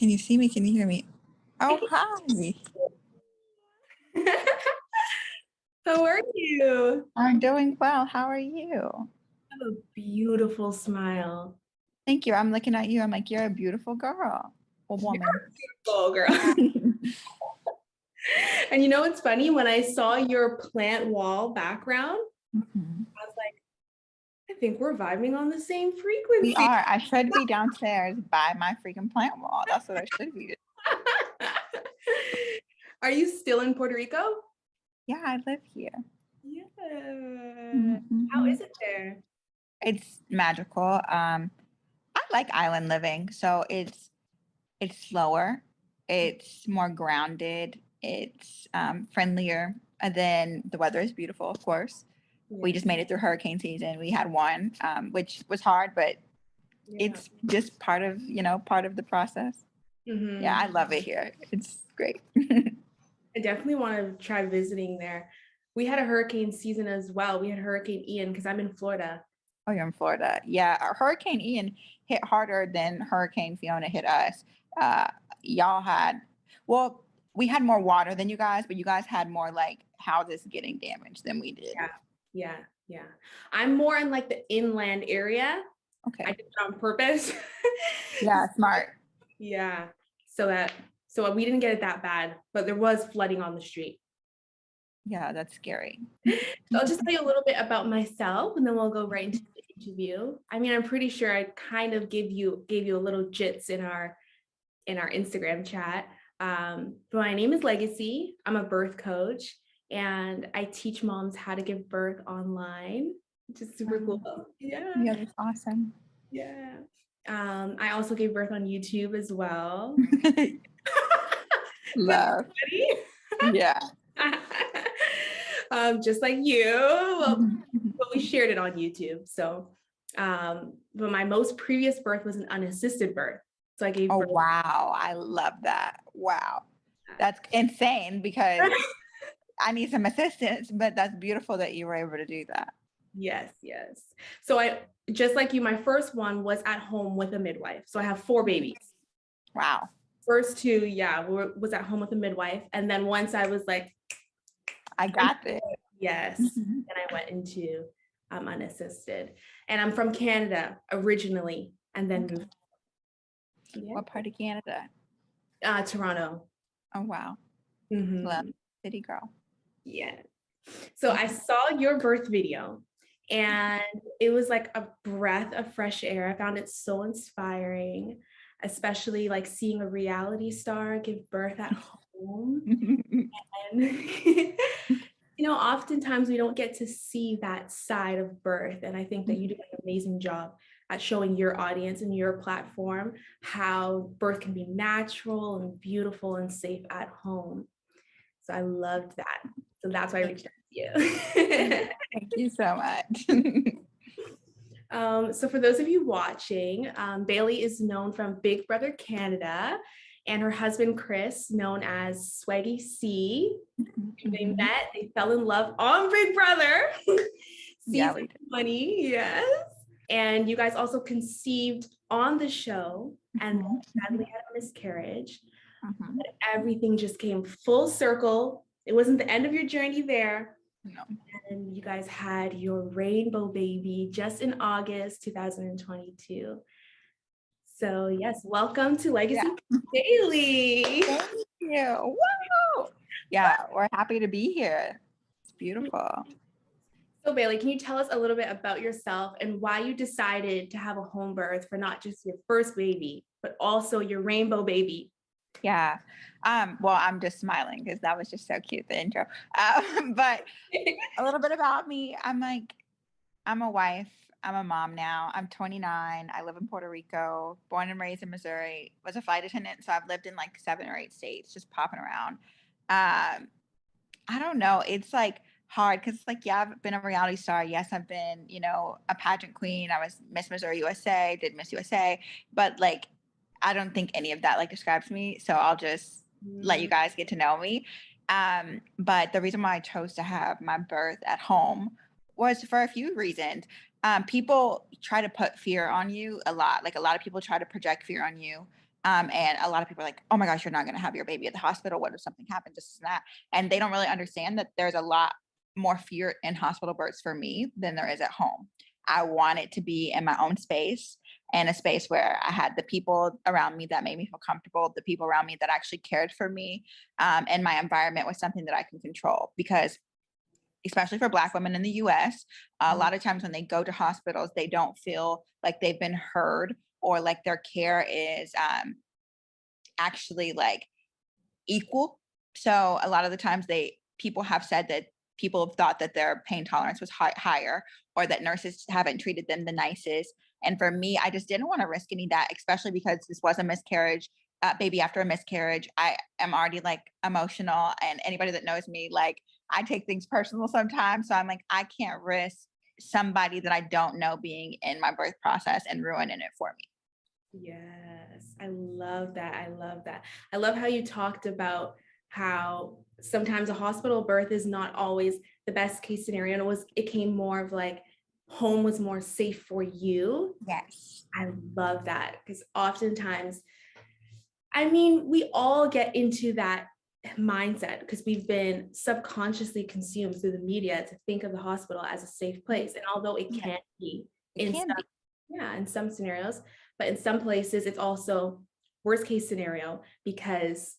Can you see me? Can you hear me? I Oh, hi. can- How are you? I'm doing well. How are you? You have a beautiful smile. Thank you. I'm looking at you. I'm like, you're a beautiful girl or woman. Oh, girl. And you know what's funny? When I saw your plant wall background, Mhm. I was like, I think we're vibing on the same We frequency. are. I should be downstairs by my freaking plant wall. That's what I should be doing. Are you still in Puerto Rico? Yeah, I live here. Yeah. How Mhm. is it there? It's magical. I like island living. So it's slower, it's more grounded, it's friendlier, and then the weather is beautiful, of course. We Yeah. just made it through hurricane season. We had one, which was hard, but Yeah. it's just part of the process. Yeah, Mhm. I love it here. It's great. I definitely want to try visiting there. We had a hurricane season as well. We had Hurricane Ian because I'm in Florida. Oh, you're in Florida. Yeah, Hurricane Ian hit harder than Hurricane Fiona hit us. Uh, y'all had, well, we had more water than you guys, but you guys had more like houses getting damaged than we did. Yeah, yeah, yeah. I'm more in like the inland area. I Okay. did it on purpose. Yeah, smart. Yeah. So we didn't get it that bad, but there was flooding on the street. Yeah, that's scary. So I'll just tell you a little bit about myself and then we'll go right into the interview. I mean, I'm pretty sure I kind of gave you a little jits in our Instagram chat. But my name is Legacy. I'm a birth coach and I teach moms how to give birth online, which is super cool. Yeah. Yeah, that's awesome. Yeah. I also gave birth on YouTube as well. Love. Yeah. Just like you. Well, Mhm. but we shared it on YouTube. So, but my most previous birth was an unassisted birth. So I gave Oh, birth. wow. I love that. Wow. That's insane because I need some assistance, but that's beautiful that you were able to do that. Yes, yes. So I just like you, my first one was at home with a midwife. So I have 4 babies. Wow. First 2, yeah, was at home with a midwife. And then once I was like, I got this. yes, Mhm. then I went into unassisted. And I'm from Canada originally, and then Okay. moved. Yeah. What part of Canada? Toronto. Oh, wow. Love Mhm. city girl. Yeah. So I saw your birth video and it was like a breath of fresh air. I found it so inspiring, especially like seeing a reality star give birth at home. And oftentimes we don't get to see that side of birth. And I think that you do an amazing job at showing your audience and your platform how birth can be natural and beautiful and safe at home. So I loved that. So that's why I reached out to you. Thank you so much. So for those of you watching, Bailey is known from Big Brother Canada and her husband, Chris, known as Swaggy C. They Mhm. met, they fell in love on Big Brother. Yeah, Season we did. 20, yes. And you guys also conceived on the show and Mhm. sadly had a miscarriage. Mhm. Everything just came full circle. It wasn't the end of your journey there. No. And you guys had your rainbow baby just in August 2022. So yes, welcome to Yeah. Legacy Daily. Thank you. Woo! Yeah, we're happy to be here. It's beautiful. So Bailey, can you tell us a little bit about yourself and why you decided to have a home birth for not just your first baby, but also your rainbow baby? Yeah. Well, I'm just smiling because that was just so cute, the intro. But a little bit about me. I'm a wife. I'm a mom now. I'm 29. I live in Puerto Rico, born and raised in Missouri. Was a flight attendant, so I've lived in like 7 or 8 states, just popping around. Um, I don't know. It's like hard because it's like, yeah, I've been a reality star. Yes, I've been, a pageant queen. I was Miss Missouri USA, did Miss USA, but like, I don't think any of that like describes me. So I'll just let you guys get to know me. But the reason why I chose to have my birth at home was for a few reasons. People try to put fear on you a lot. Like a lot of people try to project fear on you And a lot of people are like, oh my gosh, you're not going to have your baby at the hospital. What if something happens? This and that. And they don't really understand that there's a lot more fear in hospital births for me than there is at home. I want it to be in my own space, and a space where I had the people around me that made me feel comfortable, the people around me that actually cared for me, and my environment was something that I can control. Because especially for Black women in the US, a lot of times when they go to hospitals, they don't feel like they've been heard, or like their care is actually like equal. So a lot of the times people have said that people have thought that their pain tolerance was higher, or that nurses haven't treated them the nicest. And for me, I just didn't want to risk any of that, especially because this was a miscarriage, baby after a miscarriage. I am already like emotional, and anybody that knows me, like I take things personal sometimes. So I'm like, I can't risk somebody that I don't know being in my birth process and ruining it for me. Yes, I love that. I love that. I love how you talked about how sometimes a hospital birth is not always the best case scenario. And it came more of like home was more safe for you. Yes. I love that, because oftentimes, I mean, we all get into that mindset because we've been subconsciously consumed through the media to think of the hospital as a safe place. And although it Yeah, can be it in can some, be. yeah, in some scenarios, but in some places it's also worst case scenario because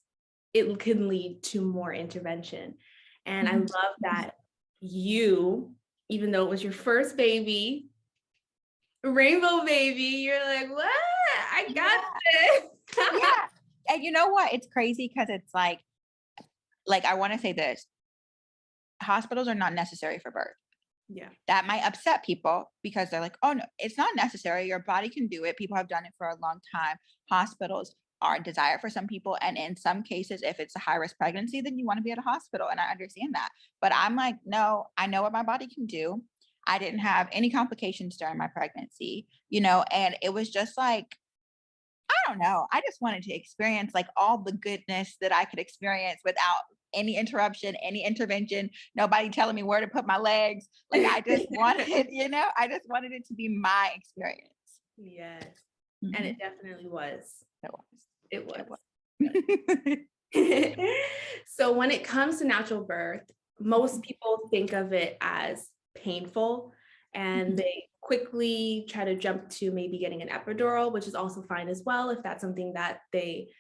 it can lead to more intervention. And I Mhm. love that you, even though it was your first baby, rainbow baby, you're like, what? I got Yeah. this. Yeah. And you know what? It's crazy because it's like I want to say this. Hospitals are not necessary for birth. Yeah. That might upset people because they're like, oh no, it's not necessary. Your body can do it. People have done it for a long time. Hospitals are a desire for some people. And in some cases, if it's a high risk pregnancy, then you want to be at a hospital. And I understand that. But I'm like, no, I know what my body can do. I didn't have any complications during my pregnancy, and it was just like, I don't know. I just wanted to experience like all the goodness that I could experience without any interruption, any intervention, nobody telling me where to put my legs. Like I just wanted, I just wanted it to be my experience. Yes. And Mhm. it definitely was. It was. It It was. was. So when it comes to natural birth, most people think of it as painful, and Mhm. they quickly try to jump to maybe getting an epidural, which is also fine as well if that's something that they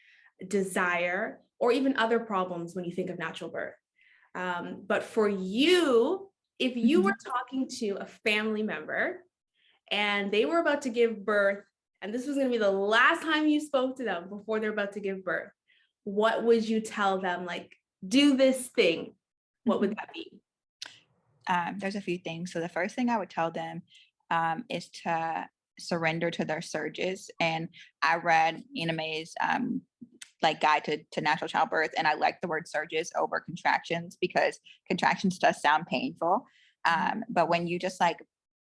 desire, or even other problems when you think of natural birth. But for you, if you were Mhm. talking to a family member and they were about to give birth, and this was going to be the last time you spoke to them before they're about to give birth, what would you tell them? Like, do this thing. What would Mhm. that be? There's a few things. So the first thing I would tell them is to surrender to their surges. And I read Ina May's like guide to natural childbirth, and I like the word surges over contractions because contractions does sound painful. But when you just like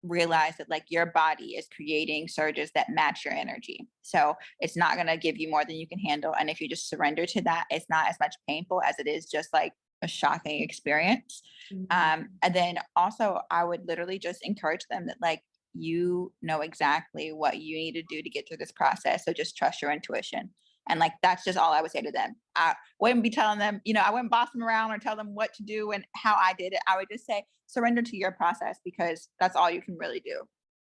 realize that like your body is creating surges that match your energy, so it's not going to give you more than you can handle, and if you just surrender to that, it's not as much painful as it is just like a shocking experience. Mhm. And then also I would literally just encourage them that like you know exactly what you need to do to get through this process, so just trust your intuition. And like that's just all I would say to them. I wouldn't be telling them, I wouldn't boss them around or tell them what to do and how I did it. I would just say surrender to your process because that's all you can really do.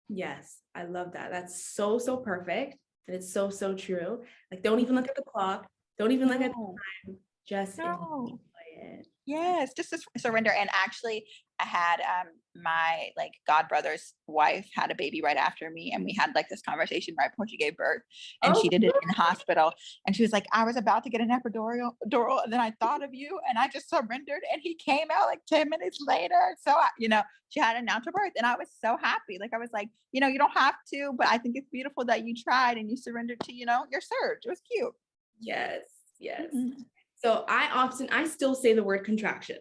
Yes, I love that. That's so, so perfect. And it's so, so true. Like, don't even look at the clock. Don't even look at No, the time. Just enjoy no. it. Yes, just to surrender. And actually, I had my like god brother's wife had a baby right after me, and we had like this conversation right before she gave birth, and Oh, she did it in the hospital. And she was like, "I was about to get an epidural, and then I thought of you, and I just surrendered, and he came out like 10 minutes later." So she had a natural birth, and I was so happy. Like I was like, you don't have to, but I think it's beautiful that you tried and you surrendered to your surge. It was cute. yes, yes. Mhm. So I still say the word contraction.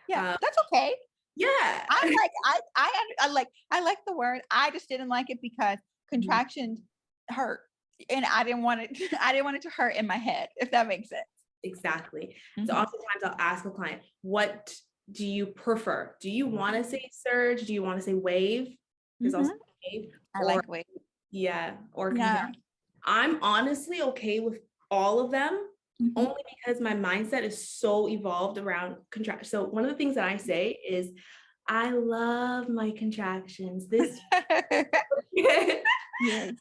Yeah, Um, that's okay. yeah. I like I like the word. I just didn't like it because contractions hurt, and I didn't want it. I didn't want it to hurt in my head, if that makes sense. Exactly. So Mhm. oftentimes I'll ask a client, what do you prefer? Do you want to say surge? Do you want to say wave? There's also Mhm. wave, I or like wait. yeah, or Yeah. contraction. I'm honestly okay with all of them, Mhm. only because my mindset is so evolved around contract. So one of the things that I say is, I love my contractions. This Yes.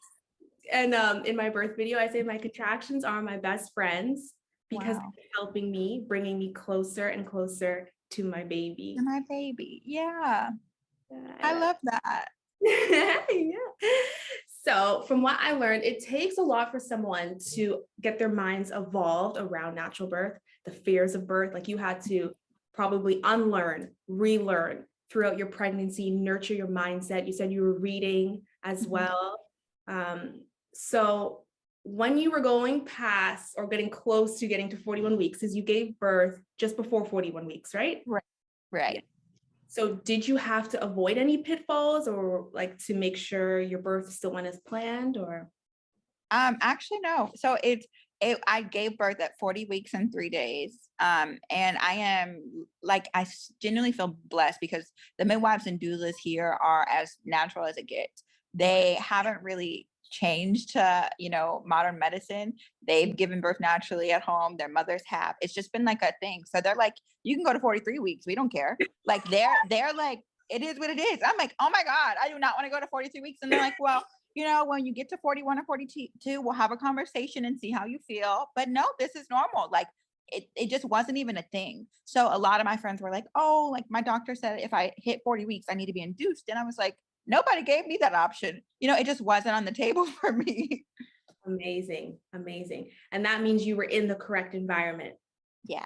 and in my birth video, I say my contractions are my best friends because Wow. they're helping me, bringing me closer and closer to my baby. And my baby. Yeah. I Yeah. love that. Yeah. So, from what I learned, it takes a lot for someone to get their minds evolved around natural birth, the fears of birth. Like you had to probably unlearn, relearn throughout your pregnancy, nurture your mindset. You said you were reading as Mhm. well. Um, so, when you were going past or getting close to getting to 41 weeks, because you gave birth just before 41 weeks, right? Right. Right. So did you have to avoid any pitfalls or like to make sure your birth still went as planned or? Actually, no. So I gave birth at 40 weeks and 3 days. And I am like, genuinely feel blessed because the midwives and doulas here are as natural as it gets. Okay. They haven't really changed to, modern medicine. They've given birth naturally at home. Their mothers have. It's just been like a thing. So they're like, you can go to 43 weeks. We don't care. Like they're like, it is what it is. I'm like, oh my God, I do not want to go to 43 weeks. And they're like, well, when you get to 41 or 42, we'll have a conversation and see how you feel. But no, this is normal. Like it just wasn't even a thing. So a lot of my friends were like, oh, like my doctor said if I hit 40 weeks, I need to be induced. And I was like, nobody gave me that option. It just wasn't on the table for me. Amazing, amazing. And that means you were in the correct environment. Yes.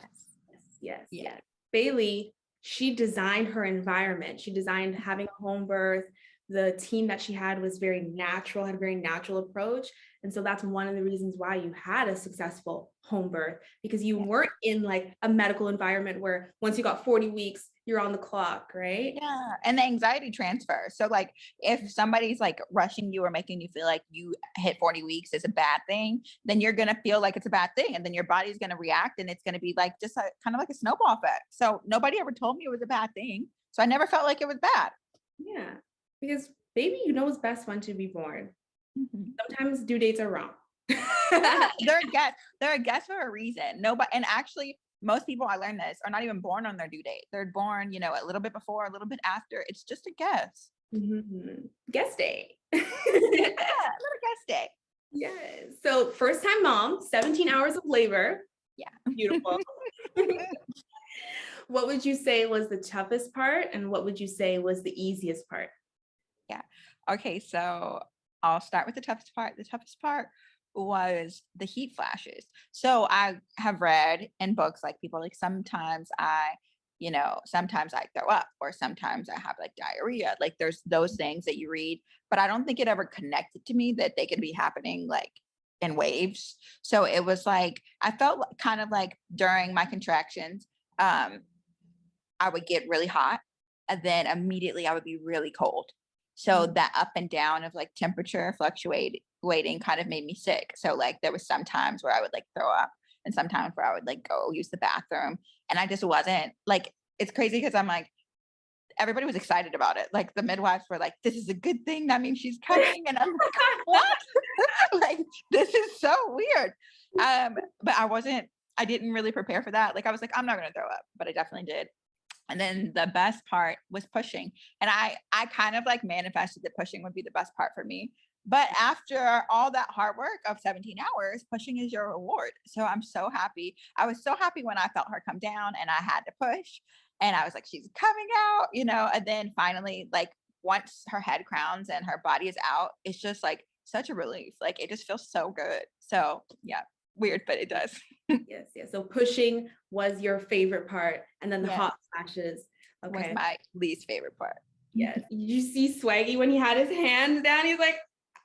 Yes, Yeah. yes. Bailey, she designed her environment. She designed having a home birth. The team that she had was very natural, had a very natural approach. And so that's one of the reasons why you had a successful home birth, because you Yeah. weren't in like a medical environment where once you got 40 weeks, you're on the clock, right? Yeah. And the anxiety transfer. So like if somebody's like rushing you or making you feel like you hit 40 weeks is a bad thing, then you're gonna feel like it's a bad thing. And then your body's gonna react and it's gonna be like just kind of like a snowball effect. So nobody ever told me it was a bad thing. So I never felt like it was bad. Yeah. Because baby, you know, is best when to be born. Mhm. Sometimes due dates are wrong. Yeah, they're a guess for a reason. Nobody, and actually, most people I learned this are not even born on their due date. They're born, a little bit before, a little bit after. It's just a guess. Mhm. Guest day. Yeah, a little guess day. Yes. So first time mom, 17 hours of labor. Yeah. Beautiful. What would you say was the toughest part and what would you say was the easiest part? Yeah. Okay, so I'll start with the toughest part. The toughest part was the heat flashes. So I have read in books like people like sometimes I throw up or sometimes I have like diarrhea. Like there's those things that you read, but I don't think it ever connected to me that they could be happening like in waves. So it was like I felt kind of like during my contractions, um, I would get really hot and then immediately I would be really cold. So that up and down of like temperature fluctuating kind of made me sick. So like there was some times where I would like throw up and sometimes where I would like go use the bathroom. And I just wasn't like it's crazy because I'm like everybody was excited about it. Like the midwives were like, this is a good thing. That means she's coming. And I'm like, what? Like this is so weird. But I didn't really prepare for that. Like I was like, I'm not gonna throw up, but I definitely did. And then the best part was pushing. And I kind of like manifested that pushing would be the best part for me. But after all that hard work of 17 hours, pushing is your reward. So I'm so happy. I was so happy when I felt her come down and I had to push. And I was like, she's coming out, and then finally, like once her head crowns and her body is out, it's just like such a relief. Like it just feels so good. So yeah, weird, but it does. Yes, yes. So pushing was your favorite part, and then the Yes, hot flashes. was Okay. my least favorite part. Yes. Did you see Swaggy when he had his hands down? He's like,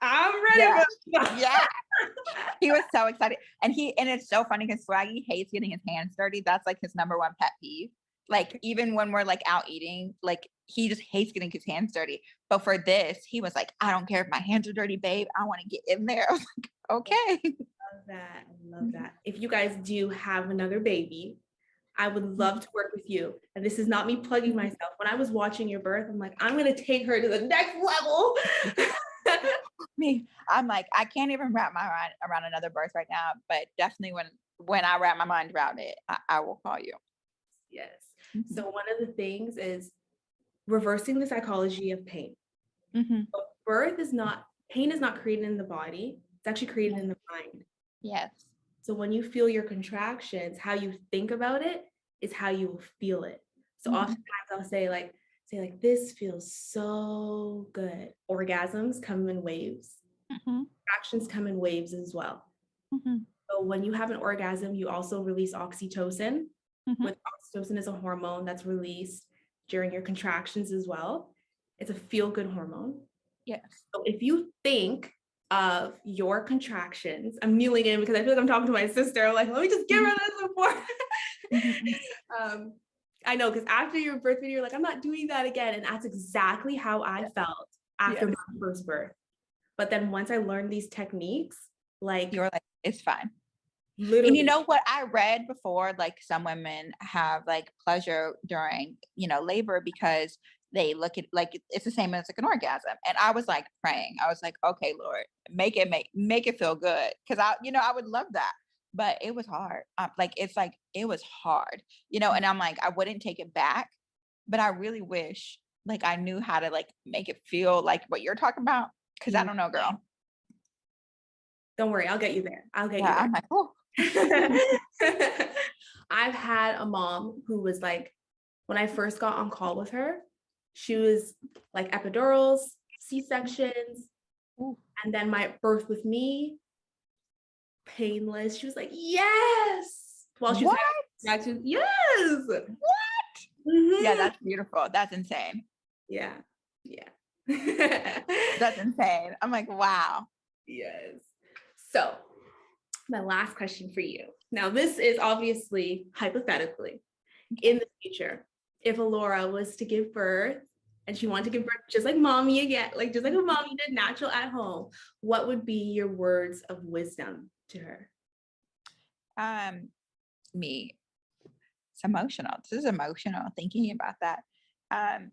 I'm ready Yeah. for this." Yeah. He was so excited. And it's so funny because Swaggy hates getting his hands dirty. That's like his number one pet peeve. Like even when we're like out eating, like he just hates getting his hands dirty. But for this, he was like, I don't care if my hands are dirty, babe. I want to get in there. I was like, okay. Love that. I love that. If you guys do have another baby, I would love to work with you. And this is not me plugging myself. When I was watching your birth, I'm like, I'm going to take her to the next level. Me, I'm like, I can't even wrap my mind around another birth right now, but definitely when I wrap my mind around it, I will call you. Yes. Mhm. So one of the things is reversing the psychology of pain. Mhm. So birth is not, pain is not created in the body. It's actually created Yes. in the mind. Yes. So when you feel your contractions, how you think about it is how you will feel it. So Mhm. oftentimes I'll say like, this feels so good. Orgasms come in waves. Mhm. Contractions come in waves as well. Mhm. So when you have an orgasm, you also release oxytocin. Mhm. With oxytocin is a hormone that's released during your contractions as well. It's a feel-good hormone. Yes. So if you think of your contractions, I'm kneeling in because I feel like I'm talking to my sister. I'm like, let me just give her Mhm. this before. Mhm. um, I know, because after your birth video, you're like, I'm not doing that again. And that's exactly how I felt after Yes. my first birth. But then once I learned these techniques, like You're like, it's fine. And you literally, know what I read before, like some women have like pleasure during, labor because they look at like it's the same as like an orgasm. And I was like praying. I was like, okay, Lord, make it feel good. Cause I would love that. But it was hard. It's like it was hard, and I'm like, I wouldn't take it back, but I really wish like I knew how to like make it feel like what you're talking about. Cause I mm, don't know, girl. don't worry, I'll get you there. I'll get you Yeah, there. I'm like, oh. I've had a mom who was like, when I first got on call with her, she was like epidurals, C-sections, and then my birth with me, painless. She was like, yes. While she was What? having contractions, yes. Yeah, Mhm. that's beautiful. That's insane. Yeah. Yeah. That's insane. I'm like, wow. Yes. So, my last question for you. Now, this is obviously hypothetically Okay. in the future. If Alora was to give birth and she wanted to give birth just like mommy again, like just like a mommy did natural at home, what would be your words of wisdom to her? Um, Me, it's emotional. This is emotional thinking about that. Um,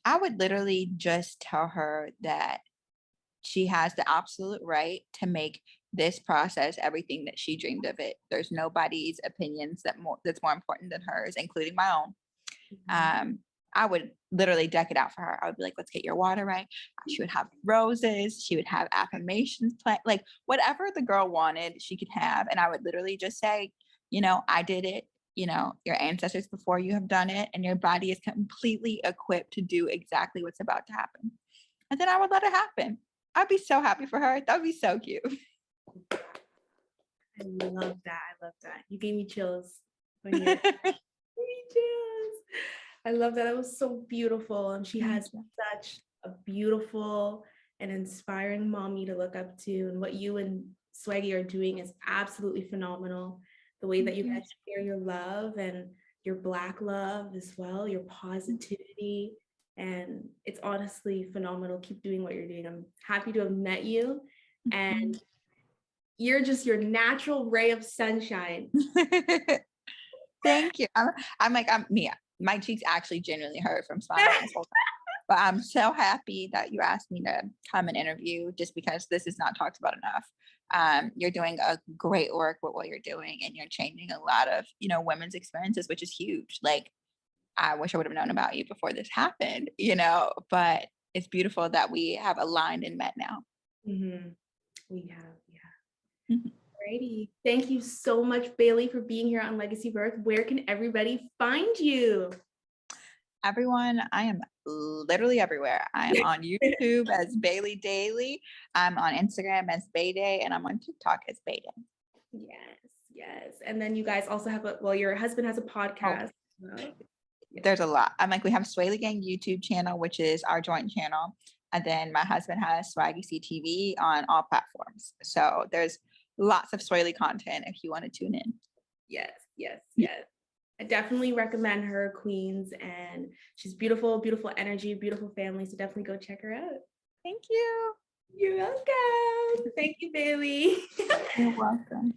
I would literally just tell her that she has the absolute right to make this process everything that she dreamed of it. There's nobody's opinions that's more important than hers, including my own. Mhm. um, I would literally deck it out for her. I would be like, let's get your water right. She would have roses. She would have affirmations, like whatever the girl wanted, she could have. And I would literally just say, I did it. Your ancestors before you have done it, and your body is completely equipped to do exactly what's about to happen. And then I would let it happen. I'd be so happy for her. That would be so cute. I love that. I love that. You gave me chills when you gave me chills. I love that. It was so beautiful. And she Thank has you. such a beautiful and inspiring mommy to look up to. And what you and Swaggy are doing is absolutely phenomenal. The way that Thank you you. guys share your love and your Black love as well, your positivity. And it's honestly phenomenal. Keep doing what you're doing. I'm happy to have met you. And you're just your natural ray of sunshine. Thank you. I'm like, my cheeks actually genuinely hurt from smiling this whole time. But I'm so happy that you asked me to come and interview just because this is not talked about enough. You're doing a great work with what you're doing, and you're changing a lot of, women's experiences, which is huge. Like, I wish I would have known about you before this happened, but it's beautiful that we have aligned and met now. Mhm. We have, yeah. Mhm. Alrighty. Thank you so much, Bailey, for being here on Legacy Birth. Where can everybody find you? Everyone, I am literally everywhere. I am on YouTube as Bailey Daily. I'm on Instagram as Bayday, and I'm on TikTok as Bayday. Yes, yes. And then you guys also have your husband has a Oh, podcast. Well, yeah. there's a lot. I'm like, we have Swaley Gang YouTube channel, which is our joint channel. And then my husband has Swaggy CTV on all platforms. So there's lots of Swaley content if you want to tune in. Yes, yes, yes. I definitely recommend her, Queens, and she's beautiful, beautiful energy, beautiful family. So definitely go check her out. Thank you. You're welcome. Thank you, Bailey. You're welcome.